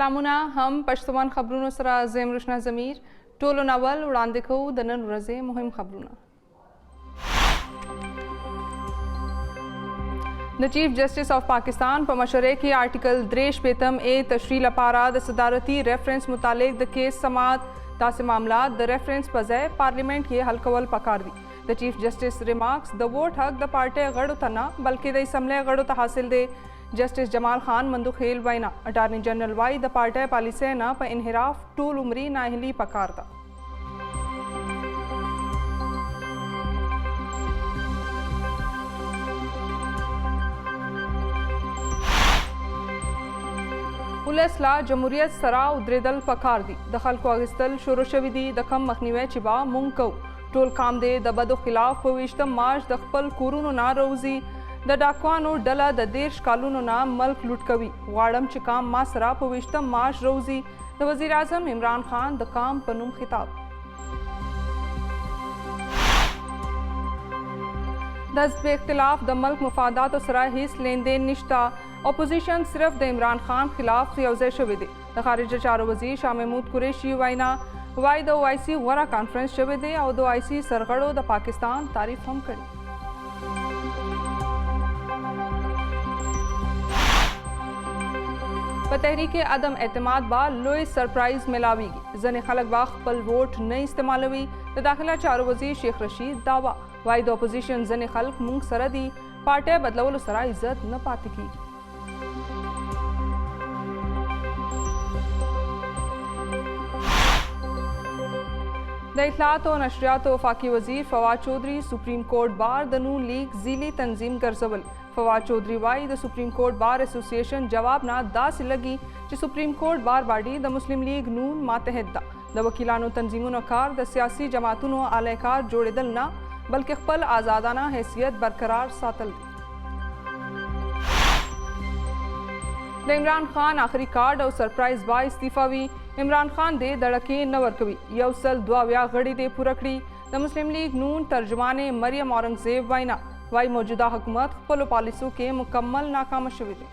سلامونه هم پښتون خبرونو سره زم روشنا ضمیر ټولو ناول وړاندې کوو د نن ورځې مهم خبرونه. د چیف جسټس آف پاکستان په مشورې کې آرټیکل 63 اے تشریح لپاره د صدارتي ریفرنس متعلق د کیس سماعت داسې معاملات د ریفرنس په ځای پارلیمنٹ کې حل کول پکار دي. د چیف جسټس ریمارکس د ووټ حق د پارټۍ غړو ته نه بلکې د اسمبلی غړو ته حاصل دی. جسټس جمال خان مندوخیل وینا اټارنی جنرل وايي د پارټۍ پالیسۍ نه په انحراف ټول عمري ناهیلي پکار ده. ولس لا جمهوریت سره ودرېدل پکار دي. د خلکو اخیستل شروع شوي دي. د کم مخنیوی چې به مونږ کوو ټول کام دی د بدو خلاف په 20 مارچ د خپل کورونو نه روزي. د ډاکوانو ډله د 13 کالونو نه ملک لوټ کوي. غواړم چې کام ما سره په 20 مارچ روزي. د وزیر اعظم عمران خان د کام په نوم خطاب. د حزب اختلاف د ملک مفاداتو سره هیڅ لیندین نشته. اپوزیشن صرف د عمران خان خلاف یوځای شوی دی. د خارجه چارو وزیر شاه محمود قریشي وینا وایي د OIC غوره کانفرنس شوی دی او د OIC سرغړو د پاکستان تعریف هم کړی. په تحریک عدم اعتماد با لوی سرپرایز ملاویږي. ځینې خلک با خپل ووټ نه استعمالوي. د داخله چارو وزیر شیخ رشید دعوا وایي د اپوزیشن ځینې خلک مونږ سره دي. پارټۍ بدلولو سره عزت نه پاتې کیږي. د اطلاعات او نشریاتو وفاقي وزیر فواد چودھری سپریم کورٹ بار د نون لیگ ذیلی تنظیم ګرځول. فواد چودھری وایي د سپریم کورٹ بار اسوسییشن جواب نه داسې لګي چې سپریم کورٹ بار باډي د مسلم لیگ نون ماتحد ده. د وکیلانو تنظیمونو کار د سیاسي جماعتونو اعلیکار جوړېدل نه بلکې خپل آزادانه حیثیت برقرار ساتل دي. د عمران خان آخري کارډ او سرپرایز با استعفاوي. عمران خان دې دړکې نه ورکوي. 102 غړي دې پوره کړي. د مسلم لیگ نون ترجمان مریم اورنګزیب وینا وايي موجوده حکومت خپلو پالیسو کې مکمل ناکامه شوې ده.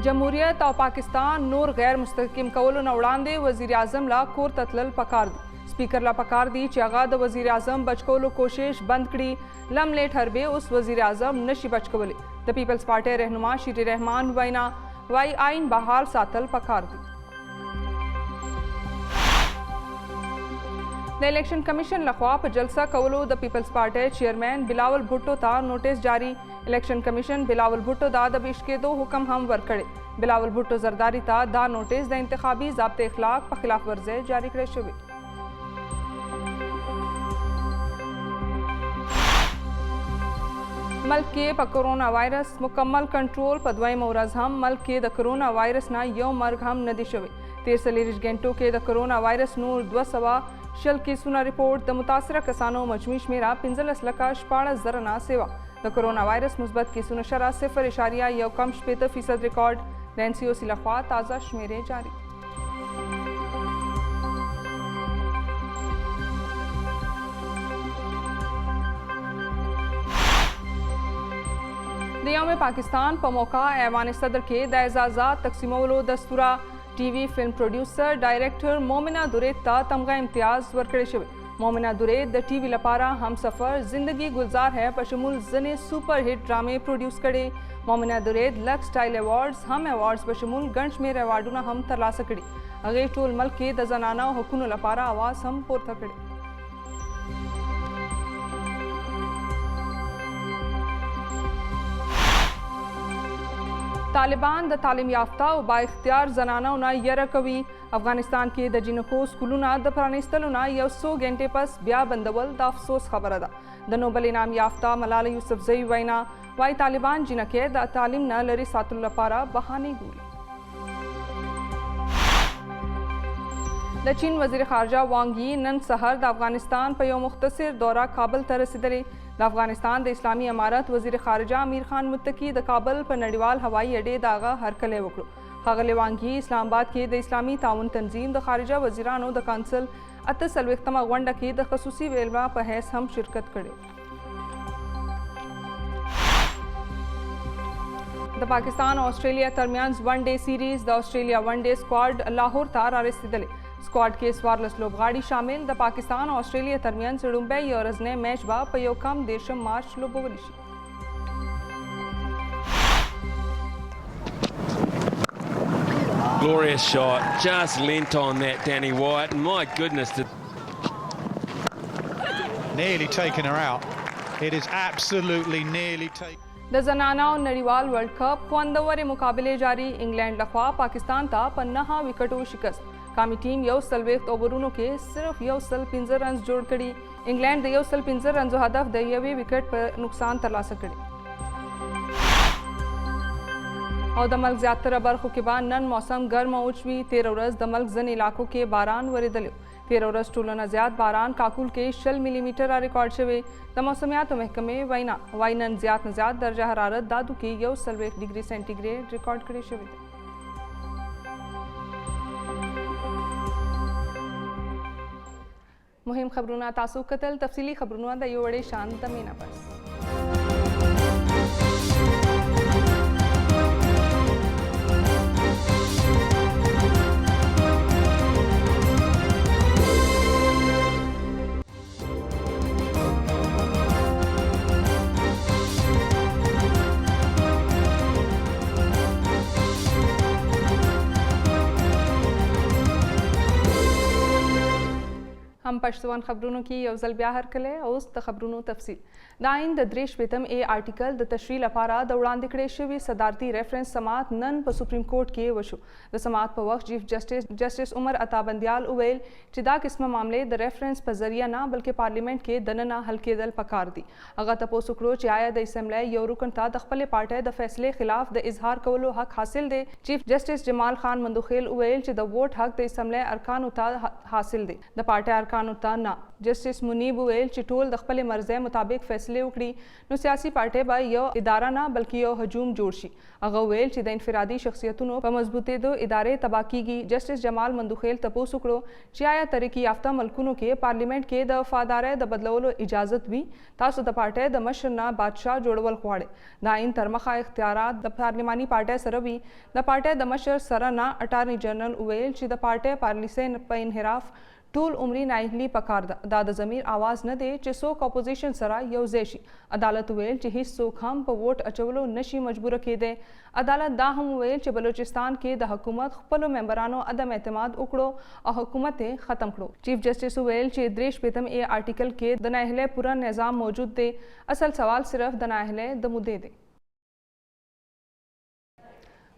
جمهوریت او پاکستان نور غیر مستحکم کولو نه وړاندې وزیر اعظم لا کور ته تلل پکار دي. سپیکر لا پکار دي چې هغه د وزیر اعظم بچ کولو کوشش بند کړي. لم لیټ هربه اوس وزیر اعظم نشي بچ کولی. د پیپلز پارټۍ رهنما شیری رحمان وینا وايي آئین بحال ساتل پکار دي. د الیکشن کمیشن لخوا په جلسه کولو د پیپلز پارټۍ چیئرمین بلاول بھټو ته نوټس جاری. الیکشن کمیشن بلاول بھټو ته د پیش کېدو حکم هم ورکړی. بلاول بھټو زرداری ته دا نوټس د انتخابي ضابطه اخلاق په خلاف ورزي جاری کړی شوی. ملک کې په کرونا وایرس مکمل کنټرول. په دویمه ورځ هم ملک کې د کرونا وایرس نه یو مرګ هم نه دی شوی. 43 غنټو کې د کرونا وایرس نور 200 کیسونه رپورټ. د متاثره کسانو مجموعي شمیره 15,14,000 نه سیوا. د کرونا وایرس مثبت کیسونو شرح 0.1% ریکارډ. د NCOC لخوا تازه شمیرې جاری. د یوم پاکستان په موقع ایوان صدر کې د اعزازات تقسیمولو دستوره. ټي وي فلم پروډیوسر ډایریکټر مومنه درید ته تمغه امتیاز ورکړی شوی. مومنه درید د ټي وي لپاره همسفر زندگی گلزار ہے په شمول ځینې سپر هټ ډرامې پروډیوس کړي. مومنه درید لکس سټایل ایوارډز هم ایوارډز په شمول ګڼ شمېر ایوارډونه هم ترلاسه کړي. هغې ټول ملک کې د زنانه حقونو لپاره اواز هم پورته کړي. طالبان د تعلیم یافته او با اختیار زنانو نه یره کوي. افغانستان کې د جنکو سکولونه د پرانیستلو نه 100 غنټې پس بیا بندول د افسوس خبره ده. د نوبل انعام یافته ملاله یوسفزۍ وینا وايي طالبان جنکې د تعلیم نه لرې ساتلو لپاره بهانې ګوري. د چین وزیر خارجه وانګ یي نن سحر د افغانستان په یو مختصر دوره کابل ته رسیدلې. د افغانستان د اسلامي امارت وزیر خارجه امیر خان متقي د کابل په نړیوال هوایي اډې د هغه هرکلی وکړو. ښاغلي وانګ یي اسلام آباد کې د اسلامي تعاون تنظیم د خارجه وزیرانو د کونسل 48مه غونډه کې د خصوصي ویلما په حیث هم شرکت کړی. د پاکستان آسټرالیا ترمنځ ون ډے سیریز د آسټرالیا ون ډے سکواډ لاهور ته رارسېدلې. سکواډ کې 14 لوبغاړي شامل. د پاکستان آسټرالیا ترمنځ لومړی ورځنی میچ به په یو کم 13 مارچ لوبولی شي. Glorious shot, just lent on that Danny White, and my goodness. Nearly taken her out. It is absolutely nearly taken. د زنانو نړیوال ورلد کپ خوندورې مقابلې جاری. انګلینډ لخوا پاکستان ته په 9 وکټو شکست. قامي ټیم 140 اوورونو کې صرف 115 رنز جوړ کړي. انګلینډ د 115 رنزو هدف د 1 وکټ په نقصان ترلاسه کړي. او د ملک زیاتره برخو کې به نن موسم ګرم او وچ وي. 13 ورځ د ملک ځینې علاقو کې باران ورېدلی. 13 ورځ ټولو نه زیات باران کاکول کې 60 ملي میټره ریکارډ شوی. د موسمیاتو محکمې وایي نن زیات نه زیات درجه حرارت دادو کې 140 ډیګري سینټیګریډ ریکارډ کړی شوی دی. مهم خبرونه تاسو کتل. تفصیلي خبرونه د یو وړې شان د مینا پس. هم پښتون خبرونو کې یو ځل بیا هرکلی. اوس د خبرونو تفصیل. د آئین د 63 ای آرټیکل د تشریح لپاره د وړاندې کړې شوي صدارتي ریفرنس سماعت نن په سپریم کورټ کې وشو. د سماعت په وخت چیف جسټس عمر عطا بندیال وویل چې دا قسمه معاملې د ریفرنس په ذریعه نه بلکې پارلیمنت کې دننه حل کېدل پکار دي. هغه تپوس وکړو چې آیا د اسمبلی یو رکن ته د خپلې پارټۍ د فیصلې خلاف د اظهار کولو حق حاصل دی. چیف جسټس جمال خان مندوخیل وویل چې د ووټ حق د اسمبلی ارکانو ته حاصل دی، د پارټۍ ارکانو ته نه. جسټس منیب وویل چې ټول د خپلې مرضۍ مطابق فیصلې وکړي نو سیاسي پارټۍ به یو اداره نه بلکې یو هجوم جوړ شي. هغه وویل چې د انفرادي شخصیتونو په مضبوطېدو ادارې تباه کیږي. جسټس جمال مندوخیل تپوس وکړو چې آیا ترقي یافته ملکونو کې پارلیمنت کې د وفادارۍ د بدلولو اجازت وي؟ تاسو د پارټۍ د مشر نه بادشاه جوړول غواړئ. د آئین تر مخه اختیارات د پارلماني پارټۍ سره وي. د پارټۍ د مشر سره نه. اټارني جنرال وویل چې د پارټۍ پالیسۍ په انحراف ټول عمري نااهلي پکار ده. دا د ضمیر آواز نه دی چې څوک اپوزیشن سره یو ځای شي. عدالت وویل چې هیڅ څوک هم په ووټ اچولو نشي مجبوره کېدی. عدالت دا هم وویل چې بلوچستان کې د حکومت خپلو ممبرانو عدم اعتماد وکړو او حکومت یې ختم کړو. چیف جسټس وویل چې 63 ای آرټیکل کې د نااهلۍ پوره نظام موجود دی. اصل سوال صرف د نااهلۍ د مودې دی.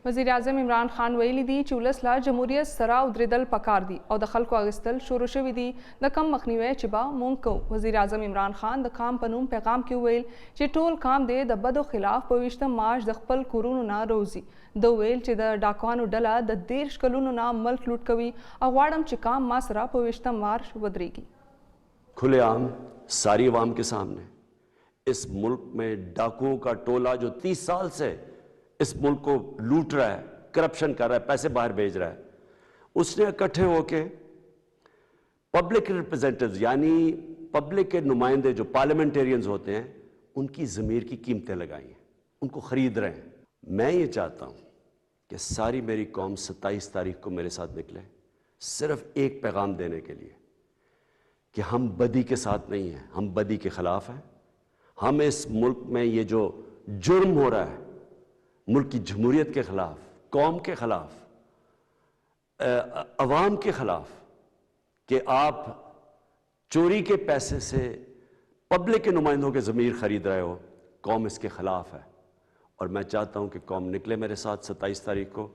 وزیر اعظم عمران خان ویلي دي چې ولس له جمهوریت سره ودرېدل پکار دي او د خلکو اخیستل شروع شوي دي. د کم مخنیوي چې به مونږ کوو. وزیر اعظم عمران خان د کام په نوم پیغام کې وویل چې ټول کام دی د بدو خلاف په 20 مارچ د خپل کورونو نه روزي. د ویل چې د ډاکوانو ډله د 13 کلونو نه ملک لوټ کوي او غواړم چې کام ما سره په 20 مارچ ودرېږي. खुले आम सारी आवाम के सामने इस मुल्क में डाकुओं का टोला जो 30 साल से इस मुल्क को लूट रहा है, करप्शन कर रहा है, पैसे बाहर भेज रहा है, उसने इकट्ठे होके पब्लिक रिप्रेजेंटेटिव्स यानी पब्लिक के नुमाइंदे जो पार्लियामेंटेरियंस होते हैं उनकी ज़मीर की कीमतें लगाई हैं, उनको ख़रीद रहे हैं. मैं ये चाहता हूँ कि सारी मेरी कौम 27 तारीख को मेरे साथ निकले सिर्फ एक पैगाम देने के लिए कि हम बदी के साथ नहीं हैं, हम बदी के ख़िलाफ़ हैं. हम इस मुल्क में ये जो जुर्म हो रहा है मुल्क की जमहूरियत के ख़िलाफ़, कौम के ख़िलाफ़, अवाम के ख़िलाफ़ कि आप चोरी के पैसे से पब्लिक के नुमाइंदों के ज़मीर ख़रीद रहे हो, कौम इसके ख़िलाफ़ है. और मैं चाहता हूँ कि कौम निकले मेरे साथ 27 तारीख को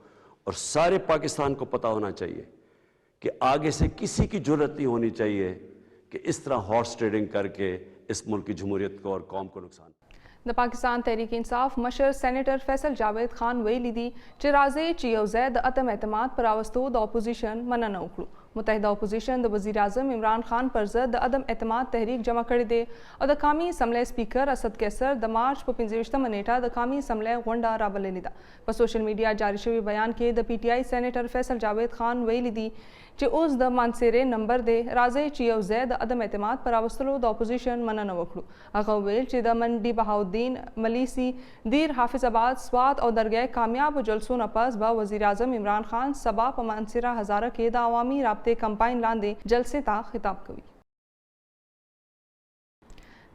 और सारे पाकिस्तान को पता होना चाहिए कि आगे से किसी की ज़रूरत नहीं होनी चाहिए कि इस तरह हॉर्स ट्रेडिंग करके इस मुल्क की जमहूरियत को और कौम को नुकसान. د پاکستان تحریک انصاف مشر سینیټر فیصل جاوید خان ویلي دي چې راځي چې یو ځای د عدم اعتماد پر راوستو د اپوزیشن مننه وکړو. मुतहदा अपोजिशन द वज़ीर आज़म इमरान खान पर ज़द अदम एतमाद तहरीक जमा कर दे और द कामी असम्बले स्पीकर असद कैसर द मार्च पर 25 नेटा द कामी असम्बले गोंडा राबले लिदा पर सोशल मीडिया जारी शवी बयान के द PTI सेनेटर फैसल जावेद खान वही दी चे उस द मानसेरे नंबर दे राजे चियो जैद अदम एतमाद पर आवस्तलो द अपोजिशन मना न वखड़ू अगवेल चे द मंडी बहाउद्दीन मलीसी दीर हाफिजाबाद स्वात और दरगाह कामयाब जलसों नपस बा वज़ीर आज़म इमरान खान सबा प मानसेरा हज़ारा के द अवामी राब्ते कंपाइन लांदे जलसे ता खिताब कवी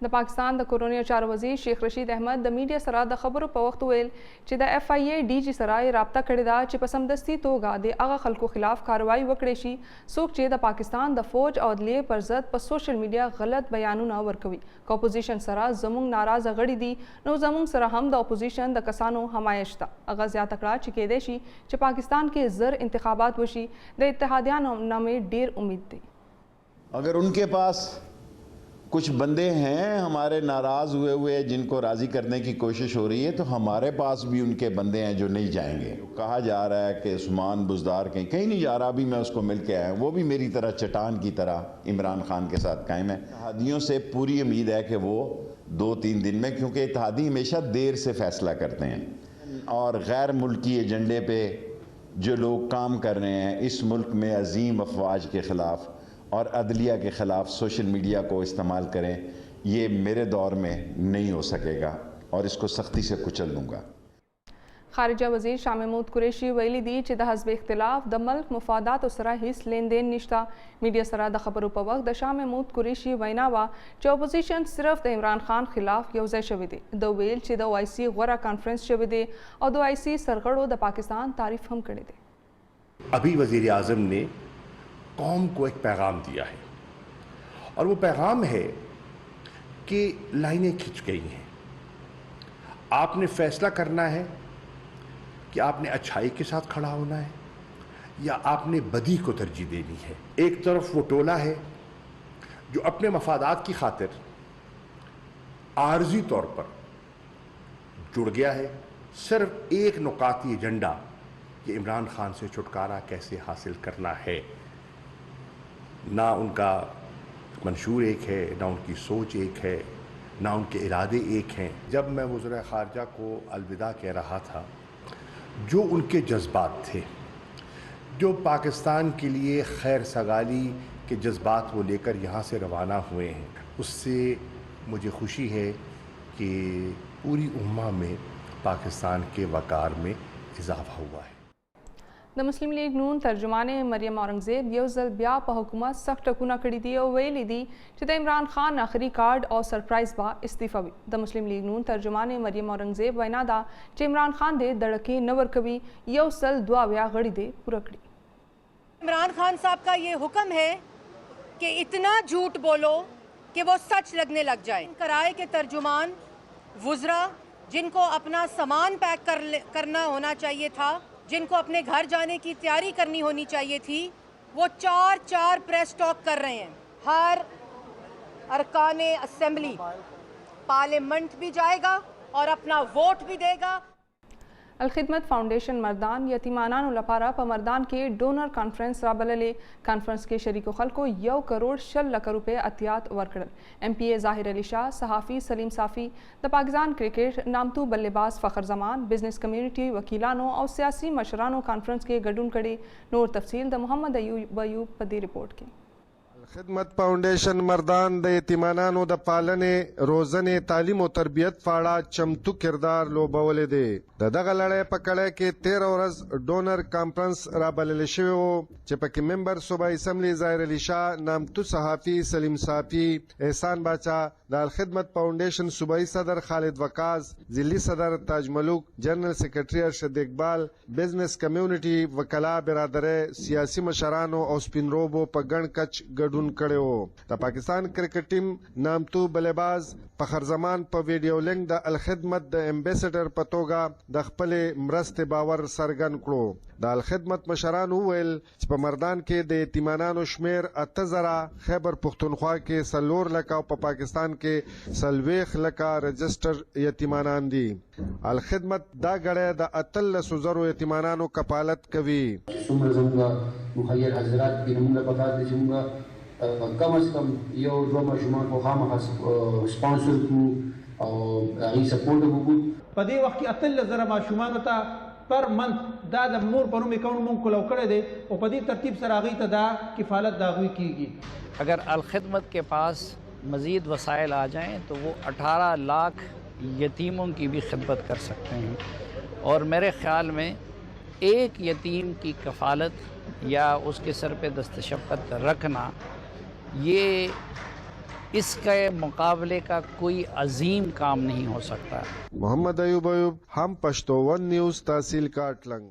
द पाकिस्तान द कोरोनिया चार वज़ीर शेख रशीद अहमद द मीडिया सरा द खबरों पर वक्त वेल चे द FIA DG सराय राब्ता कड़ेदा चे पसमदस्ती तोगा दे आगा खलको खिलाफ कार्रवाई वकड़ेशी सोक चे द पाकिस्तान द फौज और लिए पर जद पर सोशल मीडिया गलत बयानू ना वरकवी का अपोजिशन सरा जमुंग नाराज अगड़ी दी नो जमुंग सरा हम द अपोजिशन द कसानो हमायशता अगा ज्या तकड़ा चिके देशी चे पाकिस्तान के जर इंतखाबात वशी द इत्तेहादियान नामे डेर उम्मीद दी। अगर उनके पास कुछ बंदे हैं हमारे नाराज़ हुए जिनको राज़ी करने की कोशिश हो रही है, तो हमारे पास भी उनके बंदे हैं जो नहीं जाएंगे। कहा जा रहा है कि उस्मान बुज़दार कहीं नहीं जा रहा, अभी मैं उसको मिल के आया, वो भी मेरी तरह चट्टान की तरह इमरान खान के साथ कायम है। इत्तेहादियों से पूरी उम्मीद है कि वो 2-3 दिन में, क्योंकि इत्तेहादी हमेशा देर से फ़ैसला करते हैं और गैर मुल्की एजेंडे पे जो लोग काम कर रहे हैं इस मुल्क में अजीम अफवाज के ख़िलाफ़ और अदलिया के ख़िलाफ़ सोशल मीडिया को इस्तेमाल करें, ये मेरे दौर में नहीं हो सकेगा और इसको सख्ती से कुचल दूँगा। खारिजा वज़ीर शाह महमूद कुरैशी वैली दी चे द हज़्ब इख्तिलाफ द मुल्क मुफादात सरा हिस्स लेन देन निश्ता मीडिया सरा द खबरों पर वक्त द शाह महमूद कुरैशी वैनावा चे अपोजिशन सिर्फ द इमरान खान खिलाफ यौज़े शविदे द वेल चे द OIC गौरा कॉन्फ्रेंस शविदे और द OIC सरगड़ो द पाकिस्तान तारीफ हम करे दे। अभी वज़ीर आज़म ने कौम को एक पैगाम दिया है और वो पैगाम है कि लाइनें खिंच गई हैं, आपने फैसला करना है कि आपने अच्छाई के साथ खड़ा होना है या आपने बदी को तरजीह देनी है। एक तरफ वो टोला है जो अपने मफादात की खातिर आर्जी तौर पर जुड़ गया है, सिर्फ एक नुकाती एजेंडा कि इमरान खान से छुटकारा कैसे हासिल करना है। ना उनका मंशूर एक है, ना उनकी सोच एक है, ना उनके इरादे एक हैं। जब मैं वज़ीर ख़ारजा को अलविदा कह रहा था, जो उनके जज्बात थे, जो पाकिस्तान के लिए खैर सगाली के जज्बात वो लेकर यहाँ से रवाना हुए हैं, उससे मुझे खुशी है कि पूरी उम्मा में पाकिस्तान के वक़ार में इजाफा हुआ है। द मुस्लिम लीग नून तर्जुमान मरियम औरंगजेब यौजल ब्या प हुकूमत सख्त टकुना कड़ी दी और वेली दी चे इमरान खान आखिरी कार्ड और सरप्राइज बा इस्तीफा भी। द मुस्लिम लीग नून तर्जुमान मरियम औरंगजेब वैनादा चे इमरान खान दे दड़के नवर कभी यौसल दुआ व्या गड़ी दे पुरकड़ी। इमरान खान साहब का ये हुक्म है कि इतना झूठ बोलो कि वो सच लगने लग जाए। कराए के तर्जुमान वुज़रा जिनको अपना सामान पैक करना होना चाहिए था, जिनको अपने घर जाने की तैयारी करनी होनी चाहिए थी, वो 4 प्रेस टॉक कर रहे हैं। हर अरकाने असेंबली पार्लियामेंट भी जाएगा और अपना वोट भी देगा। अलखिदमत फाउंडेशन मर्दान यतीमानान लपारा प मर्दान के डोनर कॉन्फ्रेंस राबलले कॉन्फ्रेंस के शरीको खल को 1 करोड़ 6 लाख रुपये अतियात वर्कड़ल। MPA ज़ाहिर अली शाह, सहाफ़ी सलीम साफ़ी, द पाकिस्तान क्रिकेट नामतू बल्लेबाज फ़खर जमान, बिजनेस कम्यूनिटी वकीलानों और सियासी मशरानों कॉन्फ्रेंस के गडून कड़े नूर तफसील द मोहम्मद अयूब पदी रिपोर्ट की। खिदमत फाउंडेशन मर्दान द यतीमानानो द पालने रोजने तालीम और तरबियत फाड़ा चमतू किरदार लोबवले दे दगा लड़े पकड़े के 13 वर्ष डोनर कॉन्फ्रेंस राबलले शिवो चपकी मेंबर सूबाई असम्बली ज़ाहिर अली शाह, नामतू सहाफ़ी सलीम साफ़ी, एहसान बाचा, दाल खिदमत फाउंडेशन सूबाई सदर खालिद वकास, जिली सदर Taj Malook, general secretary Arshad Iqbal, business community वकला बिरादरे, सियासी मशरानो और स्पिन रोबो पगण कच गडू بدلون کړی و. د پاکستان کرکټ ټیم نامتو بلباز فخر زمان په ویډیو لینک د الخدمت د امبیسډر په توګه د خپلې مرستې باور څرګند کړو. د الخدمت مشران وویل چې په مردان کې د یتیمانانو شمیر 8000، خیبر پښتونخوا کې 4 لکه او په پاکستان کې 40 لکه رجسټر یتیمانان دي. الخدمت دا غړی د 13,000 یتیمانانو کفالت کوي. څومره زموږ مخیر حضرات کې موږ پکار دي چې موږ کم از کم یو دوه ماشومان خو خامخا سپانسر کړو او هغوی سپورټ وکړو. په دې وخت کې 18,000 ماشومانو ته پر منت دا د مور په نوم اکاؤنټ مونږ کلو کړی دی او په دې ترتیب سره هغوی ته دا کفالت د هغوی کیږي. اگر الخدمت کے پاس مزید وسائل آ جائیں تو وہ 18 لاکھ یتیموں کی بھی خدمت کر سکتے ہیں اور میرے خیال میں ایک یتیم کی کفالت یا اس کے سر پہ دست شفقت رکھنا یہ اس کے مقابلے کا کوئی عظیم کام نہیں ہو سکتا. محمد ایوب هم پښتو ون نیوز تحصیل کاټلنګ.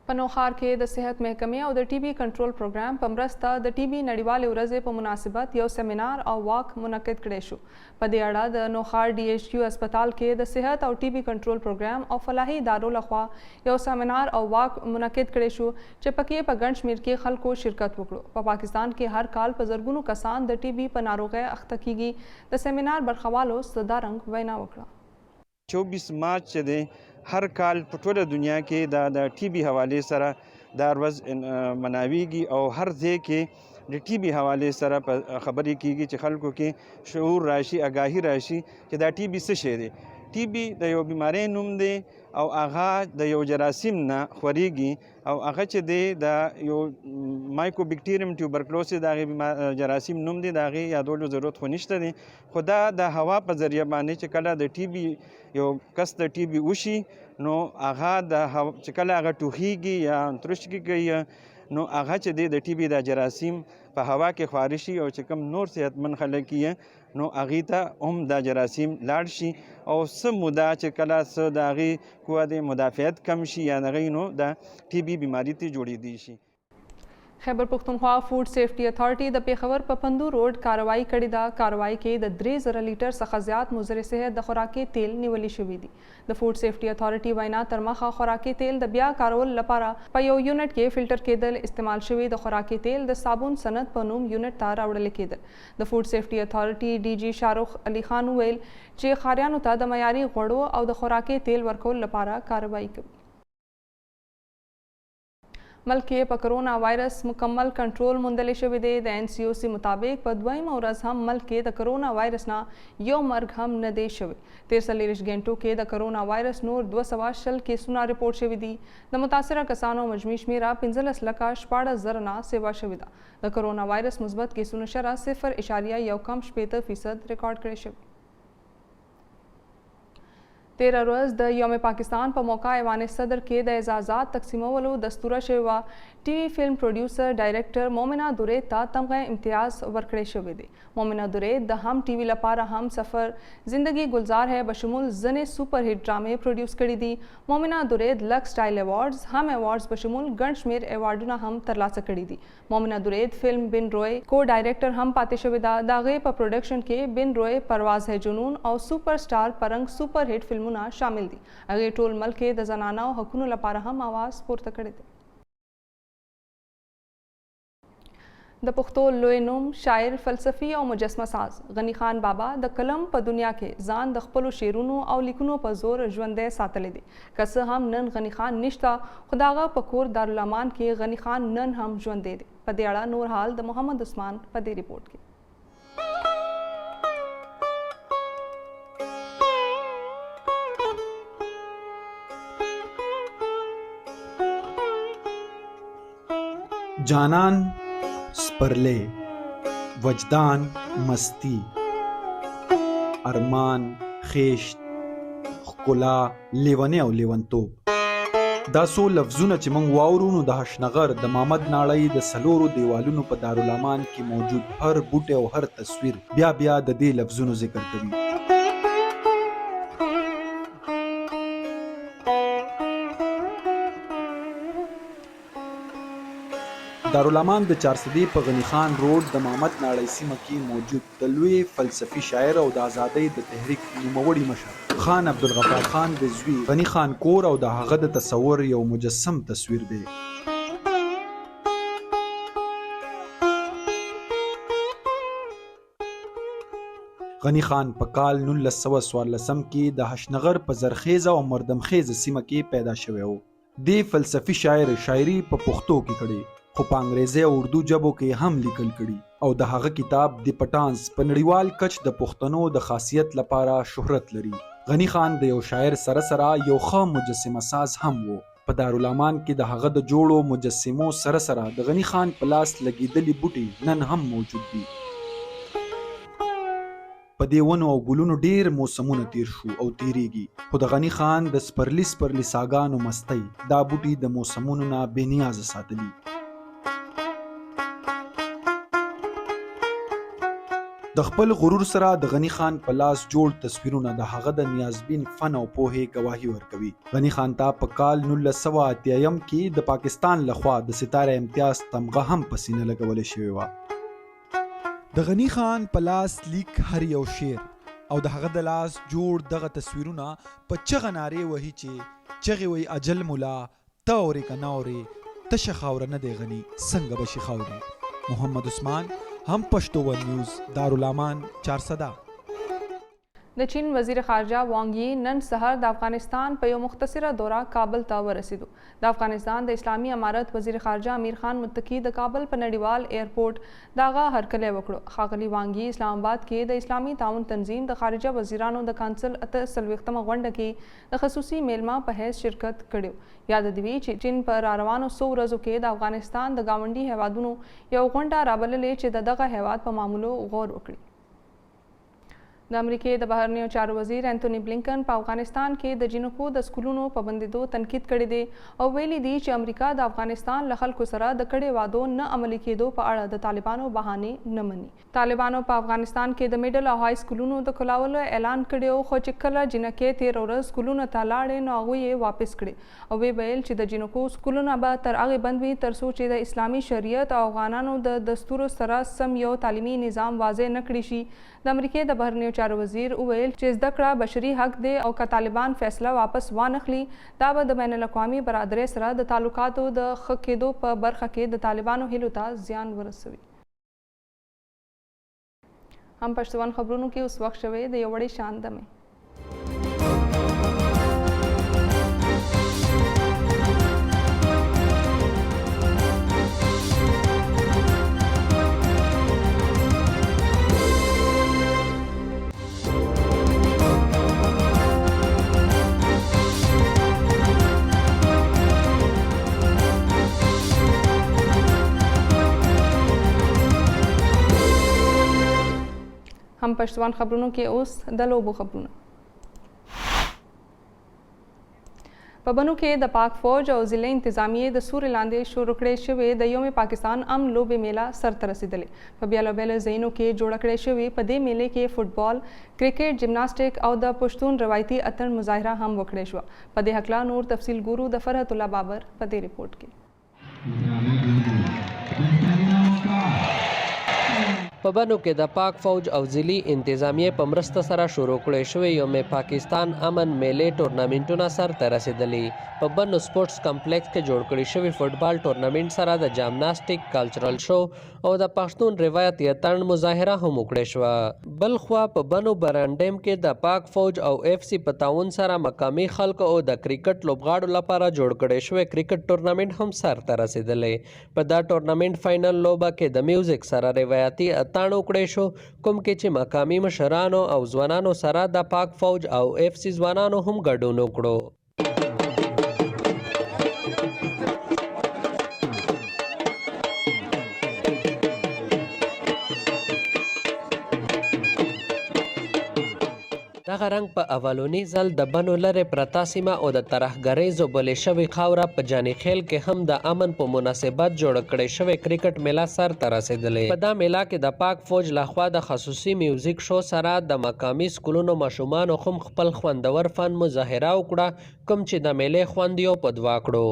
په نوښار کې د صحت محکمې او د ټي بي کنټرول پروګرام په مرسته د ټي بي نړیوالې ورځې په مناسبت یو سیمینار او واک منعقد کړی شو. په دې اړه د نوښار ډي ایچ کیو هسپتال کې د صحت او ټي بي کنټرول پروګرام او فلاحي ادارو لخوا یو سیمینار او واک منعقد کړی شو چې پکې په ګڼ شمېر کې خلکو شرکت وکړو. په پاکستان کې هر کال په زرګونو کسان د ټي بي په ناروغۍ اخته کیږي. د سیمینار برخوالو صدارنګ وینا وکړه. 24 مارچ چې دی هر کال په ټوله دنیا کې د ټي بي حوالې سره دا ورځ مناویږي او هر ځای کې د ټي بي حوالې سره خبرې کیږي چې خلکو کې شعور راشي، آگاهي راشي چې دا ټي بي څه شی دی. ټي بي د یو بیماری نوم دی او هغه د یو جراثیم نه خوريږي او هغه چې دی د یو مایکوبیکټیریم ټیوبرکلوسس د هغې جراثیم نوم دی، د هغې یادولو ضرورت خو نشته دی. خو دا د هوا په ذریعه باندې چې کله د ټي بي یو کس د ټي بي وشي نو هغه چې کله هغه ټوخیږي یا ترشکي کوي نو هغه چې دی د ټي بي د جراثیم په هوا کې خواره شي او چې کوم نور صحتمند خلک یې نو هغې ته هم دا جراثیم لاړ شي او څه موده چې کله څه د هغې قوه د مدافعت کم شي یا د هغې نو د ټي بي بیماري ته جوړېدی شي. خیبر پښتونخوا فوډ سیفټي اتھارټي د پیښور په پندو روډ کاروایی کړې ده. کاروایی کې د 3,000 لیټر څخه زیات مضر صحت د خوراکي تیل نیولي شوي دي. د فوډ سیفټي اتھارټي وینا تر مخه خوراکي تیل د بیا کارول لپاره په یو یونټ کې فلټر کېدل، استعمال شوي د خوراکي تیل د صابون صنعت په نوم یونټ ته راوړل کېدل. د فوډ سیفټي اتھارټي ډي جي شاهرخ علي خان وویل چې ښاریانو ته د معیاري غوړو او د خوراکي تیل ورکول لپاره کاروایی کوي. ملک کې په کرونا وایرس مکمل کنټرول موندلی شوی دی. د NCOC مطابق په دویمه ورځ هم ملک کې د کرونا وایرس نه یو مرګ هم نه دی شوی. 43 غنټو کې د کرونا وایرس نور 220 کیسونه رپورټ شوي دي. د متاثره کسانو مجموعي شمیره 15,14,000 نه سیوا شوې ده. د کرونا وایرس مثبت کیسونو شرح 0.1% ریکارډ کړی شوی. 13 ورځ د یوم پاکستان په موقع ایوان صدر کې د اعزازات تقسیمولو دستوره شوې وه. ټي وي فلم پروډیوسر ډایرکټر مومنه دورید ته تمغه امتیاز ورکړی شوی دی. مومنه دورید د هم ټي وي لپاره هم سفر، زندگی گلزار ہے بشمول ځنې سپر هټ ډرامې پروډیوس کړي دي. مومنه دورید لک سټایل ایوارډز هم ایوارډز بشمول ګڼ شمېر ایوارډونه هم ترلاسه کړي دي. مومنه دورید فلم بن روی کو ډایرکټر هم پاتې شوې ده. د هغې په پروډکشن کې بن روی، پرواز ہے جنون او سپر سټار پرنګ سپر هټ فلمونه شامل دي. هغې ټول ملک کې د زنانو حقونو لپاره هم आवाज پورته کړی دی. د پښتو لوی نوم شاعر، فلسفي او مجسمه ساز غني خان بابا د قلم په دنیا کې ځان د خپلو شعرونو او لیکنو په زور ژوندی ساتلی دی. که څه هم نن غني خان نشته خو د هغه په کور دارالامان کې غني خان نن هم ژوندی دی. په دې اړه نور حال د محمد عثمان په دې ریپورټ کې. جانان سپرلے، وجدان مستی، ارمان خیشت، ښکلا لیونی او لیونتوب. دا څو لفظونه چې موږ واورو نو د هشنغر د محمد ناړۍ د 4 دیوالونو په دارالامان کې موجود هر بوټی او هر تصویر بیا بیا د دې لفظونو ذکر کوي. دارالامان د چارسدي په غنی خان روډ د محمد ناړۍ سیمه کې موجود د لوی فلسفي شاعر او د آزادۍ د تحریک نوموړي مشر خان عبدالغفار خان د زوی غنی خان کور او د هغه د تصور یو مجسم تصویر دی. غنی خان په کال 1914 کې د هشنغر په زرخیزه او مردمخیزه سیمه کې پیدا شوی و. دی فلسفي شاعر شاعري په پښتو کې کړي خو په انګریزي او اردو ژبو کې هم لیکل کړي او د هغه کتاب دی پټانس په نړیوال کچ د پښتنو د خاصیت لپاره شهرت لري. غنی خان د یو شاعر سره سره یو ښه مجسمه ساز هم و. په دارالامان کې د هغه د جوړو مجسمو سره سره د غنی خان په لاس لګېدلي بوټي نن هم موجود دي. په دې ونو او ګلونو ډیر موسمونه تیر شو او تیریږي خو د غنی خان د سپرلی ساګانو مستی دا بوټي د موسمونو نه بې نیازه ساتلي. د خپل غرور سره د غنی خان په لاس جوړ تصویرونه د هغه د نیازبین فن او پوهې گواهی ورکوي. غنی خان ته په کال 1980 کې د پاکستان لخوا د ستاره امتیاز تمغه هم په سینه لګولې شوې وه. د غنی خان په لاس لیک هر یو شعر او د هغه د لاس جوړ دغه تصویرونه په چغه نارې وهي چې چغې وی اجل مولا ته اورې که نه اورې تشه خاوره نه دی غني څنګه به شي خاورې. محمد عثمان هم پښتو ون نیوز دارالامان چارسده. د چین وزیر خارجه وانګ یی نن سهار د افغانستان په یو مختصره دوره کابل ته ورسېدو. د افغانستان د اسلامي امارت وزیر خارجه امیر خان متقي د کابل په نړیوال ایرپورټ دغه هرکلی وکړو. ښاغلي وانګ یی اسلام آباد کې د اسلامي تعاون تنظیم د خارجه وزیرانو د کانسل 48مه غونډه کې د خصوصي میلمه په حیث شرکت کړی. یاد دی چې چین په راروانو 100 ورځو کې د افغانستان د ګاونډي هیوادونو یو غونډه رابللې چې دغه هیواد په معاملو غور وکړي. د امریکې د بهرنیو چارو وزیر انټونی بلینکن په افغانستان کې د جنکو د سکولونو په بندیدو تنقید کړی دی او ویلي دی چې امریکا د افغانستان له خلکو سره د کړي وعدو نه عملي کېدو په اړه د طالبانو بهانې نه مني. طالبانو په افغانستان کې د میډل او های سکولونو د کلاولو اعلان کړی خو چې کله جنکې 13 ورځ سکولونو ته لاړې نو هغوی یې واپس کړي او ویل چې د جنکو سکولونه به تر هغې بند وي تر څو چې د اسلامي شریعت او افغانانو د دستورو سره سم یو تعلیمي نظام واضح نه کړي شي. د امریکې د بهرنیو چارو وزیر وویل چې زده کړه بشري حق دی او که طالبان فیصله واپس وانخلي دا به د بین الاقوامي برادرۍ سره د تعلقاتو د ښه کېدو په برخه کې د طالبانو هیلو ته زیان ورسوي. هم پښتون خبرونو کې اوس وخت شوی د یو وړې شان دمې. هم پښتون خبرونو کې اوس د لوبو خبرونه. په بنو کې د پاک فوج او ضلع انتظامیې د سوري لاندې شروع کړې شوې د یوم پاکستان امن لوبې میله سرته رسېدلې. په بیلابیلو ځایونو کې جوړه کړې شوې په دې میلې کې فوټبال، کرکټ، جمناسټیک او د پښتون روایتي اتڼ مظاهره هم وکړې شوه. په دې هکله نور تفصیل ګورو د فرحت الله بابر په دې ریپورټ کې. په بنو کې د پاک فوج او ضلعي انتظامیې په مرسته سره شروع کړی شوی یوم پاکستان امن میلې ټورنامنټونه سرته رسېدلي. په بنو سپورټس کمپلیکس کې جوړ کړی شوی فوټبال ټورنامنټ سره د جمناسټیک کلچرل شو او د پښتون روایتي اتڼ مظاهره هم وکړې شوه. بل خوا په بنو برانډیم کې د پاک فوج او اف سی په تعاون سره مقامي خلکو او د کرکټ لوبغاړو لپاره جوړ کړی شوی کرکټ ټورنامنټ هم سرته رسېدلی. په دا ټورنامنټ فائنل لوبه کې د میوزیک سره روایتي اتڼ وکړی شو کوم کې چې مقامي مشرانو او ځوانانو سره د پاک فوج او اف سی ځوانانو هم ګډون وکړو. دغه رنګ په اولونی ځل د بنو لرې پرته سیمه او د ترهګرۍ زوبلې شوې خاوره په جانیخیل کې هم د امن په مناسبت جوړه کړې شوې کرکټ میله سرته رسېدلې. په دا میله کې د پاک فوج لخوا د خصوصي میوزیک شو سره د مقامي سکولونو ماشومانو هم خپل خوندور فن مظاهره وکړه کوم چې د میلې خوند یو په دوه کړو.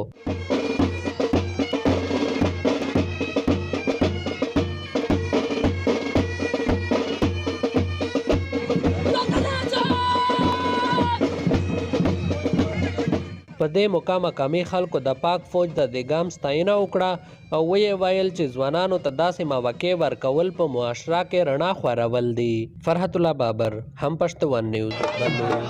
په دې موقع مقامي خلکو د پاک فوج د دې ګام ستاینه وکړه او ویې ویل چې ځوانانو ته داسې مواقع ورکول په معاشره کې رڼا خورول دي. فرحت الله بابر، هم پښتون نیوز، بنول.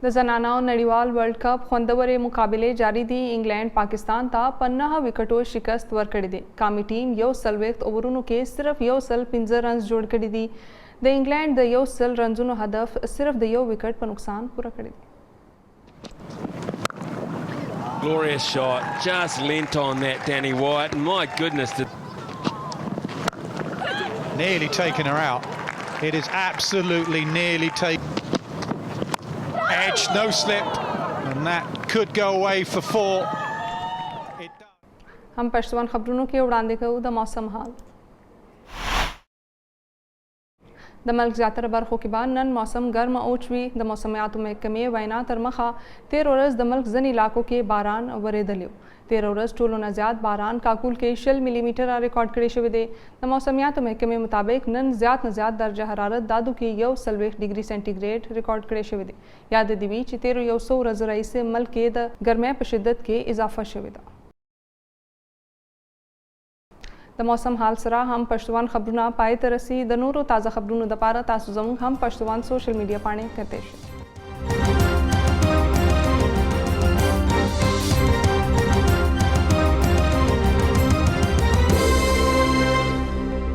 د زنانو نړیوال ورلد کپ خوندورې مقابلې جاری دي. انګلینډ پاکستان ته په 9 وکټو شکست ورکړی دی. قومي ټیم 140 اوورونو کې صرف 115 رنز جوړ کړي دي. د انګلینډ د 100 رنزونو هدف صرف د 1 وکټ په نقصان پوره کړی دی. Glorious shot, just lent on that Danny Wyatt. My goodness. Nearly taken her out. It is absolutely nearly taken. Edge, no slip, and that could go away for 4. हम पशुवन खबरों के उड़ाने को द मौसम हाल د ملک زیاتره برخو کې به نن موسم ګرم اوچ وي. د موسمیاتو محکمې وینا تر مخه 13 ورځ د ملک ځینې علاقو کې باران وریدلی. 13 ورځ ټولو نه زیات باران کاکول کې 60 ملي میټره ریکارډ کړی شوی دی. د موسمیاتو محکمې مطابق نن زیات نه زیات درجه حرارت دادو کې 140 ډیګري سنټیګریډ ریکارډ کړی شوی دی. یاد دی وی چې 1300 ورځې راهیسې ملک کې د ګرمۍ په شدت کې اضافه شوی دی. د موسم حال سره هم پښتون خبرونه پای ته رسي. د نورو تازه خبرونو لپاره تاسو زموږ هم پښتون سوشل میډیا باندې کتئ شئ.